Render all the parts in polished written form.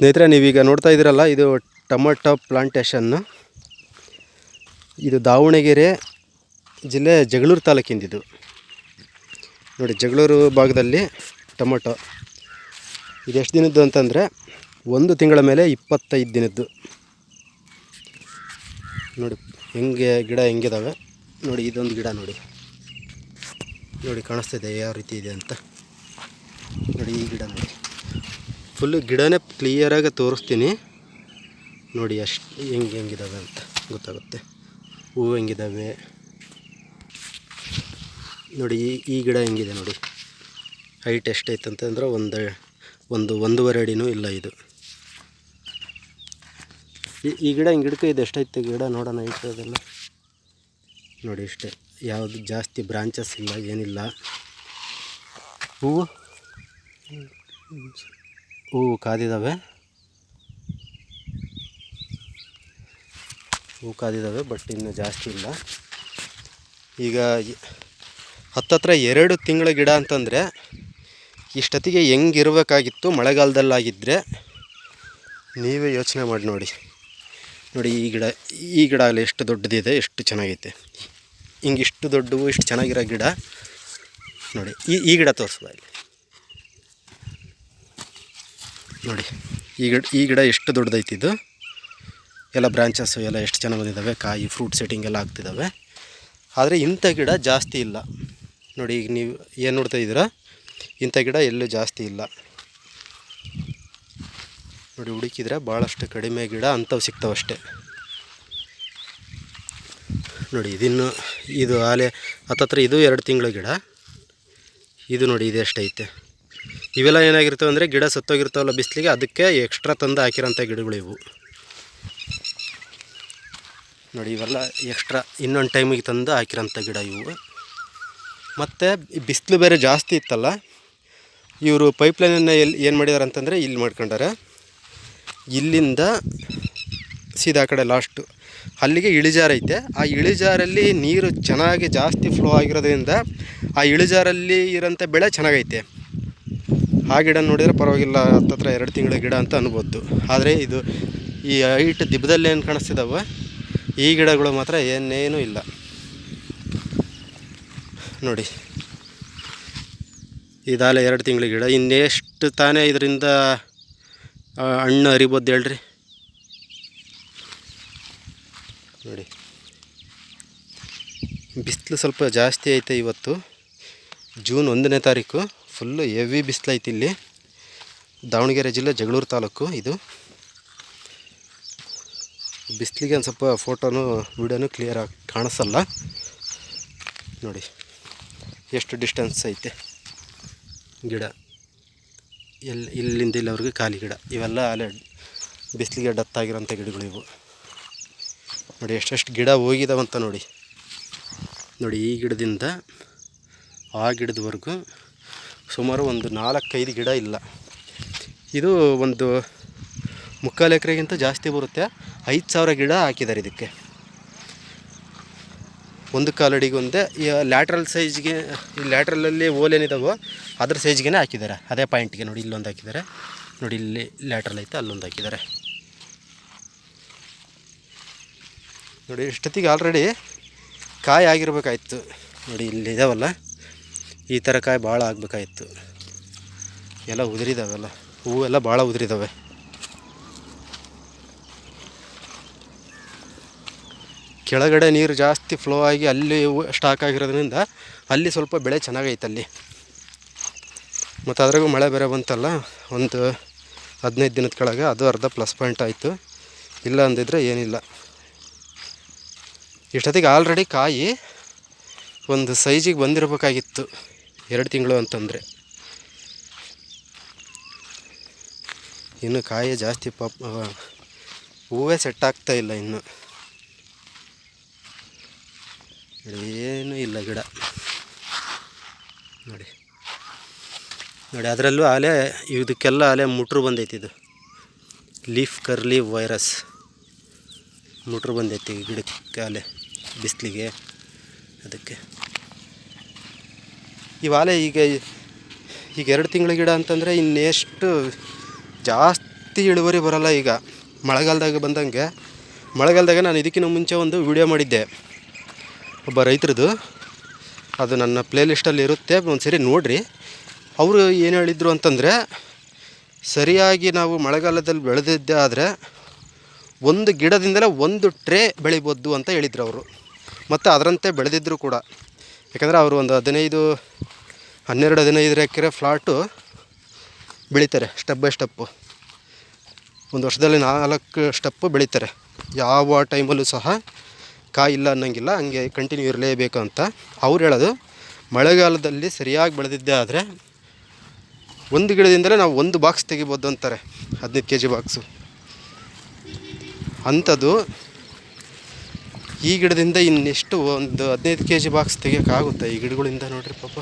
ಸ್ನೇಹಿತರೆ, ನೀವೀಗ ನೋಡ್ತಾ ಇದ್ದೀರಲ್ಲ, ಇದು ಟೊಮೊಟೊ ಪ್ಲಾಂಟೇಶನ್ನು. ಇದು ದಾವಣಗೆರೆ ಜಿಲ್ಲೆ ಜಗಳೂರು ತಾಲೂಕಿಂದಿದು. ನೋಡಿ, ಜಗಳೂರು ಭಾಗದಲ್ಲಿ ಟೊಮೊಟೊ. ಇದು ಎಷ್ಟು ದಿನದ್ದು ಅಂತಂದರೆ 1 ತಿಂಗಳ ಮೇಲೆ 25 ದಿನದ್ದು. ನೋಡಿ ಹೆಂಗೆ ಗಿಡ ಹೆಂಗಿದಾವೆ ನೋಡಿ. ಇದೊಂದು ಗಿಡ ನೋಡಿ ಕಾಣಿಸ್ತಿದೆ ಯಾವ ರೀತಿ ಇದೆ ಅಂತ. ನೋಡಿ ಈ ಗಿಡ ನೋಡಿ, ಫುಲ್ಲು ಗಿಡನೇ ಕ್ಲಿಯರಾಗಿ ತೋರಿಸ್ತೀನಿ ನೋಡಿ. ಅಷ್ಟು ಹೆಂಗಿದಾವೆ ಅಂತ ಗೊತ್ತಾಗುತ್ತೆ. ಹೂವು ಹೆಂಗಿದ್ದಾವೆ ನೋಡಿ. ಈ ಗಿಡ ಹೆಂಗಿದೆ ನೋಡಿ. ಹೈಟ್ ಎಷ್ಟೈತೆ ಅಂತಂದ್ರೆ ಒಂದೂವರೆ ಅಡಿನೂ ಇಲ್ಲ ಇದು. ಈ ಗಿಡ ಹಿಂಗೆ ಗಿಡಕ್ಕೆ ಇದು ಎಷ್ಟೈತೆ ಗಿಡ ನೋಡೋಣ. ಹೈಟ್ ಅದೆಲ್ಲ ನೋಡಿ ಇಷ್ಟೇ. ಯಾವುದು ಜಾಸ್ತಿ ಬ್ರಾಂಚಸ್ ಇಲ್ಲ, ಏನಿಲ್ಲ. ಹೂವು ಕಾದಿದ್ದಾವೆ, ಬಟ್ ಇನ್ನು ಜಾಸ್ತಿ ಇಲ್ಲ. ಈಗ ಹತ್ತತ್ರ 2 ತಿಂಗಳ ಗಿಡ ಅಂತಂದರೆ ಇಷ್ಟೊತ್ತಿಗೆ ಹೆಂಗಿರಬೇಕಾಗಿತ್ತು ಮಳೆಗಾಲದಲ್ಲಾಗಿದ್ದರೆ ನೀವೇ ಯೋಚನೆ ಮಾಡಿ ನೋಡಿ. ಈ ಗಿಡ ಅಲ್ಲಿ ಎಷ್ಟು ದೊಡ್ಡದಿದೆ, ಎಷ್ಟು ಚೆನ್ನಾಗೈತೆ. ಹಿಂಗೆ ಇಷ್ಟು ದೊಡ್ಡವು, ಇಷ್ಟು ಚೆನ್ನಾಗಿರೋ ಗಿಡ ನೋಡಿ. ಈ ಗಿಡ ತೋರಿಸ್ಬಾ ಇಲ್ಲಿ ನೋಡಿ. ಈ ಗಿಡ ಎಷ್ಟು ದೊಡ್ಡದೈತಿ. ಇದು ಎಲ್ಲ ಬ್ರಾಂಚಸ್ಸು ಎಲ್ಲ ಎಷ್ಟು ಚೆನ್ನಾಗಿ ಬಂದಿದ್ದಾವೆ. ಕಾಯಿ ಫ್ರೂಟ್ ಸೆಟ್ಟಿಂಗ್ ಎಲ್ಲ ಆಗ್ತಿದ್ದಾವೆ. ಆದರೆ ಇಂಥ ಗಿಡ ಜಾಸ್ತಿ ಇಲ್ಲ ನೋಡಿ. ಈಗ ನೀವು ಏನು ನೋಡ್ತಾ ಇದ್ದೀರಾ, ಇಂಥ ಗಿಡ ಎಲ್ಲೂ ಜಾಸ್ತಿ ಇಲ್ಲ ನೋಡಿ. ಹುಡುಕಿದ್ರೆ ಭಾಳಷ್ಟು ಕಡಿಮೆ ಗಿಡ ಅಂಥವು ಸಿಗ್ತಾವಷ್ಟೆ ನೋಡಿ. ಇದು ಆಲೆ ಹತ್ತತ್ರ ಇದು 2 ತಿಂಗಳ ಗಿಡ. ಇದು ನೋಡಿ, ಇದು ಎಷ್ಟೈತೆ. ಇವೆಲ್ಲ ಏನಾಗಿರ್ತವೆ ಅಂದರೆ ಗಿಡ ಸತ್ತೋಗಿರ್ತಾವಲ್ಲ ಬಿಸಿಲಿಗೆ, ಅದಕ್ಕೆ ಎಕ್ಸ್ಟ್ರಾ ತಂದು ಹಾಕಿರೋಂಥ ಗಿಡಗಳು ಇವು ನೋಡಿ. ಇವೆಲ್ಲ ಎಕ್ಸ್ಟ್ರಾ ಇನ್ನೊಂದು ಟೈಮಿಗೆ ತಂದು ಹಾಕಿರೋಂಥ ಗಿಡ ಇವು. ಮತ್ತು ಬಿಸಿಲು ಬೇರೆ ಜಾಸ್ತಿ ಇತ್ತಲ್ಲ, ಇವರು ಪೈಪ್ಲೈನನ್ನು ಏನು ಮಾಡಿದಾರೆ ಅಂತಂದರೆ ಇಲ್ಲಿ ಮಾಡ್ಕೊಂಡಾರೆ. ಇಲ್ಲಿಂದ ಸೀದಾ ಕಡೆ ಲಾಸ್ಟು ಅಲ್ಲಿಗೆ ಇಳಿಜಾರೈತೆ. ಆ ಇಳಿಜಾರಲ್ಲಿ ನೀರು ಚೆನ್ನಾಗಿ ಜಾಸ್ತಿ ಫ್ಲೋ ಆಗಿರೋದ್ರಿಂದ ಆ ಇಳಿಜಾರಲ್ಲಿ ಇರೋಂಥ ಬೆಳೆ ಚೆನ್ನಾಗೈತೆ. ಆ ಗಿಡ ನೋಡಿದರೆ ಪರವಾಗಿಲ್ಲ, ಹತ್ತತ್ರ 2 ತಿಂಗಳ ಗಿಡ ಅಂತ ಅನ್ಬೋದು. ಆದರೆ ಇದು ಈ ಹೈಟ್ ದಿಬ್ಬದಲ್ಲಿ ಏನು ಕಾಣಿಸ್ತಿದ್ದಾವೆ, ಈ ಗಿಡಗಳು ಮಾತ್ರ ಏನೇನೂ ಇಲ್ಲ ನೋಡಿ. ಇದಾಲೆ 2 ತಿಂಗಳ ಗಿಡ. ಇನ್ನೆಷ್ಟು ತಾನೇ ಇದರಿಂದ ಹಣ್ಣು ಹರಿಬೋದು ಹೇಳ್ರಿ ನೋಡಿ. ಬಿಸಿಲು ಸ್ವಲ್ಪ ಜಾಸ್ತಿ ಐತೆ. ಇವತ್ತು ಜೂನ್ 1ನೇ ತಾರೀಕು. ಫುಲ್ಲು ಹೆವಿ ಬಿಸಿಲೈತಿ ಇಲ್ಲಿ ದಾವಣಗೆರೆ ಜಿಲ್ಲೆ ಜಗಳೂರು ತಾಲೂಕು. ಇದು ಬಿಸಿಲಿಗೆ ಒಂದು ಸ್ವಲ್ಪ ಫೋಟೋನು ವಿಡಿಯೋನು ಕ್ಲಿಯರಾಗಿ ಕಾಣಿಸಲ್ಲ ನೋಡಿ. ಎಷ್ಟು ಡಿಸ್ಟೆನ್ಸ್ ಐತೆ ಗಿಡ. ಇಲ್ಲಿಂದ ಇಲ್ಲಿವರೆಗೂ ಖಾಲಿ ಗಿಡ. ಇವೆಲ್ಲ ಅಲ್ಲೇ ಬಿಸಿಲಿಗೆ ಡೆತ್ ಆಗಿರೋಂಥ ಗಿಡಗಳು ಇವು ನೋಡಿ. ಎಷ್ಟೆಷ್ಟು ಗಿಡ ಹೋಗಿದಾವಂತ ನೋಡಿ. ಈ ಗಿಡದಿಂದ ಆ ಗಿಡದವರೆಗೂ ಸುಮಾರು ಒಂದು 4-5 ಗಿಡ ಇಲ್ಲ. ಇದು ಒಂದು 3/4 ಎಕರೆಗಿಂತ ಜಾಸ್ತಿ ಬರುತ್ತೆ. 5,000 ಗಿಡ ಹಾಕಿದ್ದಾರೆ ಇದಕ್ಕೆ. 1/4 ಅಡಿಗೆ ಒಂದೇ. ಲ್ಯಾಟ್ರಲ್ ಸೈಜ್ಗೆ, ಈ ಲ್ಯಾಟ್ರಲಲ್ಲಿ ಓಲೇನಿದಾವೋ ಅದ್ರ ಸೈಜ್ಗೆ ಹಾಕಿದ್ದಾರೆ. ಅದೇ ಪಾಯಿಂಟ್ಗೆ ನೋಡಿ. ಇಲ್ಲೊಂದು ಹಾಕಿದ್ದಾರೆ ನೋಡಿ. ಇಲ್ಲಿ ಲ್ಯಾಟ್ರಲ್ ಐತೆ, ಅಲ್ಲೊಂದು ಹಾಕಿದ್ದಾರೆ ನೋಡಿ. ಇಷ್ಟೊತ್ತಿಗೆ ಆಲ್ರೆಡಿ ಕಾಯಿ ಆಗಿರ್ಬೇಕಾಯ್ತು ನೋಡಿ. ಇಲ್ಲಿ ಇದಾವಲ್ಲ, ಈ ಥರ ಕಾಯಿ ಭಾಳ ಆಗಬೇಕಾಯ್ತು. ಎಲ್ಲ ಉದುರಿದಾವೆಲ್ಲ, ಹೂವೆಲ್ಲ ಭಾಳ ಉದುರಿದ್ದಾವೆ. ಕೆಳಗಡೆ ನೀರು ಜಾಸ್ತಿ ಫ್ಲೋ ಆಗಿ ಅಲ್ಲಿ ಸ್ಟಾಕ್ ಆಗಿರೋದ್ರಿಂದ ಅಲ್ಲಿ ಸ್ವಲ್ಪ ಬೆಳೆ ಚೆನ್ನಾಗೈತೆ ಅಲ್ಲಿ. ಮತ್ತು ಅದ್ರಾಗೂ ಮಳೆ ಬೇರೆ ಬಂತಲ್ಲ ಒಂದು 15 ದಿನದ ಕೆಳಗೆ, ಅದು ಅರ್ಧ ಪ್ಲಸ್ ಪಾಯಿಂಟ್ ಆಯಿತು. ಇಲ್ಲ ಅಂದಿದ್ರೆ ಏನಿಲ್ಲ. ಇಷ್ಟೊತ್ತಿಗೆ ಆಲ್ರೆಡಿ ಕಾಯಿ ಒಂದು ಸೈಜಿಗೆ ಬಂದಿರಬೇಕಾಗಿತ್ತು. 2 ತಿಂಗಳು ಅಂತಂದರೆ ಇನ್ನು ಕಾಯಿ ಜಾಸ್ತಿ ಹೂವೇ ಸೆಟ್ ಆಗ್ತಾ ಇಲ್ಲ ಇನ್ನು. ಏನೂ ಇಲ್ಲ ಗಿಡ ನೋಡಿ. ಅದರಲ್ಲೂ ಇದಕ್ಕೆಲ್ಲ ಮುಟ್ರು ಬಂದೈತಿ. ಇದು ಲೀಫ್ ಕರ್ಲಿ ವೈರಸ್ ಮುಟ್ರು ಬಂದೈತಿ ಗಿಡಕ್ಕೆ ಬಿಸಿಲಿಗೆ. ಅದಕ್ಕೆ ಇವಾಲೆ ಈಗ 2 ತಿಂಗಳ ಗಿಡ ಅಂತಂದರೆ ಇನ್ನೆಷ್ಟು ಜಾಸ್ತಿ ಜಾಸ್ತಿ ಇಳುವರಿ ಬರೋಲ್ಲ ಈಗ ಮಳೆಗಾಲದಾಗ ಬಂದಂಗೆ. ಮಳೆಗಾಲದಾಗ ನಾನು ಇದಕ್ಕಿಂತ ಮುಂಚೆ ಒಂದು ವಿಡಿಯೋ ಮಾಡಿದ್ದೆ ಒಬ್ಬ ರೈತರದು, ಅದು ನನ್ನ ಪ್ಲೇಲಿಸ್ಟಲ್ಲಿ ಇರುತ್ತೆ, ಒಂದು ಸರಿ ನೋಡಿರಿ. ಅವರು ಏನು ಹೇಳಿದರು ಅಂತಂದರೆ, ಸರಿಯಾಗಿ ನಾವು ಮಳೆಗಾಲದಲ್ಲಿ ಬೆಳೆದಿದ್ದೆ ಆದರೆ ಒಂದು ಗಿಡದಿಂದಲೇ ಒಂದು ಟ್ರೇ ಬೆಳಿಬೋದು ಅಂತ ಹೇಳಿದರು ಅವರು. ಮತ್ತು ಅದರಂತೆ ಬೆಳೆದಿದ್ದರು ಕೂಡ. ಯಾಕಂದರೆ ಅವರು ಒಂದು 12-15 ಎಕರೆ ಫ್ಲಾಟು ಬೆಳೀತಾರೆ ಸ್ಟೆಪ್ ಬೈ ಸ್ಟೆಪ್ಪು. ಒಂದು ವರ್ಷದಲ್ಲಿ 4 ಸ್ಟೆಪ್ಪು ಬೆಳೀತಾರೆ. ಯಾವ ಟೈಮಲ್ಲೂ ಸಹ ಕಾಯಿ ಇಲ್ಲ ಅನ್ನೋಂಗಿಲ್ಲ, ಹಂಗೆ ಕಂಟಿನ್ಯೂ ಇರಲೇಬೇಕು ಅಂತ ಅವ್ರು ಹೇಳೋದು. ಮಳೆಗಾಲದಲ್ಲಿ ಸರಿಯಾಗಿ ಬೆಳೆದಿದ್ದೆ ಆದರೆ ಒಂದು ಗಿಡದಿಂದಲೇ ನಾವು 1 ಬಾಕ್ಸ್ ತೆಗಿಬೋದು ಅಂತಾರೆ, 15 kg ಬಾಕ್ಸು. ಅಂಥದ್ದು ಈ ಗಿಡದಿಂದ ಇನ್ನೆಷ್ಟು ಒಂದು 15 kg ಬಾಕ್ಸ್ ತೆಗಿಯೋಕ್ಕಾಗುತ್ತೆ ಈ ಗಿಡಗಳಿಂದ. ನೋಡಿರಿ ಪಾಪ,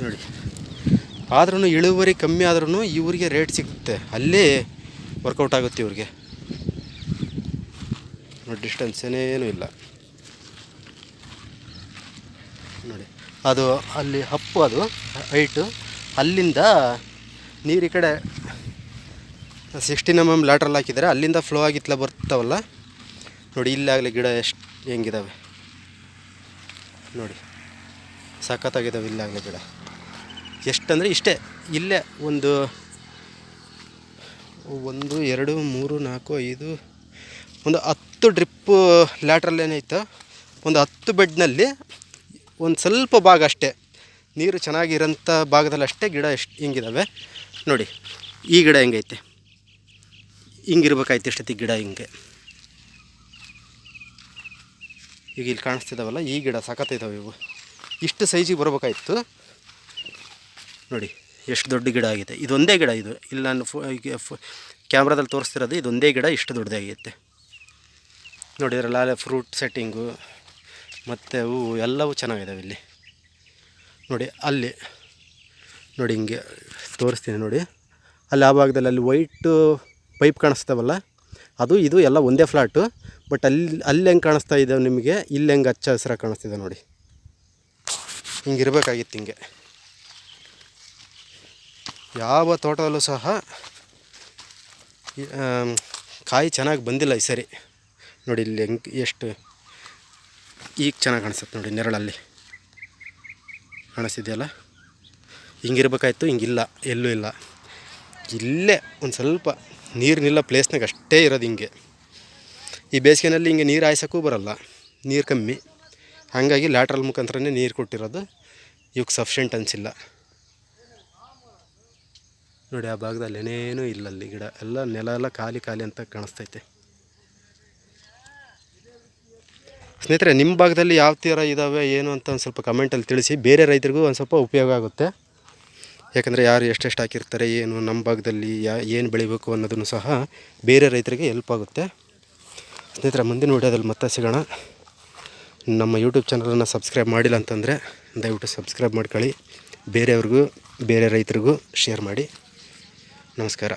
ನೋಡಿ. ಆದ್ರೂ ಇಳುವರಿ ಕಮ್ಮಿ ಆದ್ರೂ ಇವ್ರಿಗೆ ರೇಟ್ ಸಿಗುತ್ತೆ, ಅಲ್ಲೇ ವರ್ಕೌಟ್ ಆಗುತ್ತೆ ಇವ್ರಿಗೆ. ನೋಡಿ, ಡಿಸ್ಟೆನ್ಸ್ ಏನೇನೂ ಇಲ್ಲ ನೋಡಿ. ಅದು ಅಲ್ಲಿ ಹಪ್ಪು, ಅದು ಹೈಟು, ಅಲ್ಲಿಂದ ನೀರು ಈ ಕಡೆ 16 mm ಲ್ಯಾಟ್ರಲ್ ಹಾಕಿದ್ದಾರೆ, ಅಲ್ಲಿಂದ ಫ್ಲೋ ಆಗಿತ್ಲ ಬರ್ತಾವಲ್ಲ ನೋಡಿ. ಇಲ್ಲಾಗಲಿ ಗಿಡ ಎಷ್ಟು ಹೆಂಗಿದ್ದಾವೆ ನೋಡಿ, ಸಖತ್ತಾಗಿದ್ದಾವೆ. ಇಲ್ಲಾಗಲಿ ಗಿಡ ಎಷ್ಟಂದರೆ ಇಷ್ಟೇ. ಇಲ್ಲೇ 1 2 3 4 5 ಒಂದು 10 ಡ್ರಿಪ್ಪು ಲ್ಯಾಟ್ರಲ್ ಏನೈತೆ, ಒಂದು 10 ಬೆಡ್ನಲ್ಲಿ ಒಂದು ಸ್ವಲ್ಪ ಭಾಗ ಅಷ್ಟೇ ನೀರು ಚೆನ್ನಾಗಿರೋಂಥ ಭಾಗದಲ್ಲಿ ಅಷ್ಟೇ ಗಿಡ ಎಷ್ಟು ಹಿಂಗಿದ್ದಾವೆ ನೋಡಿ. ಈ ಗಿಡ ಹೆಂಗೈತೆ, ಹಿಂಗಿರ್ಬೇಕಾಯ್ತು ಇಷ್ಟೊತ್ತಿಗೆ ಗಿಡ ಹಿಂಗೆ. ಈಗ ಇಲ್ಲಿ ಕಾಣಿಸ್ತಿದ್ದಾವಲ್ಲ, ಈ ಗಿಡ ಸಖತ್ತಿದ್ದಾವೆ ಇವು. ಇಷ್ಟು ಸೈಜಿಗೆ ಬರಬೇಕಾಯ್ತು ನೋಡಿ. ಎಷ್ಟು ದೊಡ್ಡ ಗಿಡ ಆಗಿದೆ. ಇದೊಂದೇ ಗಿಡ ಇದು. ಇಲ್ಲಿ ನಾನು ಕ್ಯಾಮ್ರಾದಲ್ಲಿ ತೋರಿಸ್ತಿರೋದು ಇದೊಂದೇ ಗಿಡ ಇಷ್ಟು ದೊಡ್ಡದಾಗೈತೆ ನೋಡಿ. ಇದರಲ್ಲ ಫ್ರೂಟ್ ಸೆಟ್ಟಿಂಗು ಮತ್ತು ಹೂವು ಎಲ್ಲವೂ ಚೆನ್ನಾಗಿದ್ದಾವೆ ಇಲ್ಲಿ ನೋಡಿ. ಅಲ್ಲಿ ನೋಡಿ, ಹಿಂಗೆ ತೋರಿಸ್ತೀನಿ ನೋಡಿ. ಅಲ್ಲಿ ಆ ಭಾಗದಲ್ಲಿ ಅಲ್ಲಿ ವೈಟು ಪೈಪ್ ಕಾಣಿಸ್ತಾವಲ್ಲ, ಅದು ಇದು ಎಲ್ಲ ಒಂದೇ ಫ್ಲಾಟು. ಬಟ್ ಅಲ್ಲಿ ಹೆಂಗೆ ಕಾಣಿಸ್ತಾ ಇದ್ದಾವೆ ನಿಮಗೆ, ಇಲ್ಲಿ ಹೆಂಗೆ ಹಚ್ಚ ಹಸಿರಾಗಿ ಕಾಣಿಸ್ತಿದೆ ನೋಡಿ. ಹಿಂಗಿರ್ಬೇಕಾಗಿತ್ತು ಹಿಂಗೆ. ಯಾವ ತೋಟದಲ್ಲೂ ಸಹ ಕಾಯಿ ಚೆನ್ನಾಗಿ ಬಂದಿಲ್ಲ ಈ ಸರಿ ನೋಡಿ. ಇಲ್ಲಿ ಹೆಂಗೆ ಎಷ್ಟು ಈಗ ಚೆನ್ನಾಗಿ ಕಾಣಿಸುತ್ತೆ ನೋಡಿ, ನೆರಳಲ್ಲಿ ಕಾಣಿಸ್ತಿದೆಯಲ್ಲ. ಹಿಂಗಿರ್ಬೇಕಾಯ್ತು, ಹಿಂಗಿಲ್ಲ, ಎಲ್ಲೂ ಇಲ್ಲ. ಇಲ್ಲೇ ಒಂದು ಸ್ವಲ್ಪ ನೀರಿನಿಲ್ಲ ಪ್ಲೇಸ್ನಾಗ ಅಷ್ಟೇ ಇರೋದು ಹಿಂಗೆ. ಈ ಬೇಸಿಗೆನಲ್ಲಿ ಹಿಂಗೆ ನೀರು ಹಾಯ್ಸೋಕ್ಕೂ ಬರೋಲ್ಲ, ನೀರು ಕಮ್ಮಿ. ಹಾಗಾಗಿ ಲ್ಯಾಟ್ರಲ್ ಮುಖಾಂತರನೇ ನೀರು ಕೊಟ್ಟಿರೋದು. ಇವಕ್ಕೆ ಸಫಿಷಿಯೆಂಟ್ ಅನಿಸಿಲ್ಲ ನೋಡಿ. ಆ ಭಾಗದಲ್ಲಿ ಏನೇನೂ ಇಲ್ಲ, ಅಲ್ಲಿ ಗಿಡ ಎಲ್ಲ ನೆಲ ಎಲ್ಲ ಖಾಲಿ ಖಾಲಿ ಅಂತ ಕಾಣಿಸ್ತೈತೆ. ಸ್ನೇಹಿತರೆ, ನಿಮ್ಮ ಭಾಗದಲ್ಲಿ ಯಾವ ಥರ ಇದ್ದಾವೆ ಏನು ಅಂತ ಒಂದು ಸ್ವಲ್ಪ ಕಮೆಂಟಲ್ಲಿ ತಿಳಿಸಿ. ಬೇರೆ ರೈತರಿಗೂ ಒಂದು ಸ್ವಲ್ಪ ಉಪಯೋಗ ಆಗುತ್ತೆ. ಯಾಕಂದರೆ ಯಾರು ಎಷ್ಟೆಷ್ಟು ಹಾಕಿರ್ತಾರೆ, ಏನು ನಮ್ಮ ಭಾಗದಲ್ಲಿ ಏನು ಬೆಳಿಬೇಕು ಅನ್ನೋದನ್ನು ಸಹ ಬೇರೆ ರೈತರಿಗೆ ಹೆಲ್ಪ್ ಆಗುತ್ತೆ. ಸ್ನೇಹಿತರೆ, ಮುಂದಿನ ವೀಡಿಯೋದಲ್ಲಿ ಮತ್ತೆ ಸಿಗೋಣ. ನಮ್ಮ ಯೂಟ್ಯೂಬ್ ಚಾನಲನ್ನು ಸಬ್ಸ್ಕ್ರೈಬ್ ಮಾಡಿಲ್ಲ ಅಂತಂದರೆ ದಯವಿಟ್ಟು ಸಬ್ಸ್ಕ್ರೈಬ್ ಮಾಡ್ಕೊಳ್ಳಿ. ಬೇರೆಯವ್ರಿಗೂ ಬೇರೆ ರೈತರಿಗೂ ಶೇರ್ ಮಾಡಿ. ನಮಸ್ಕಾರ.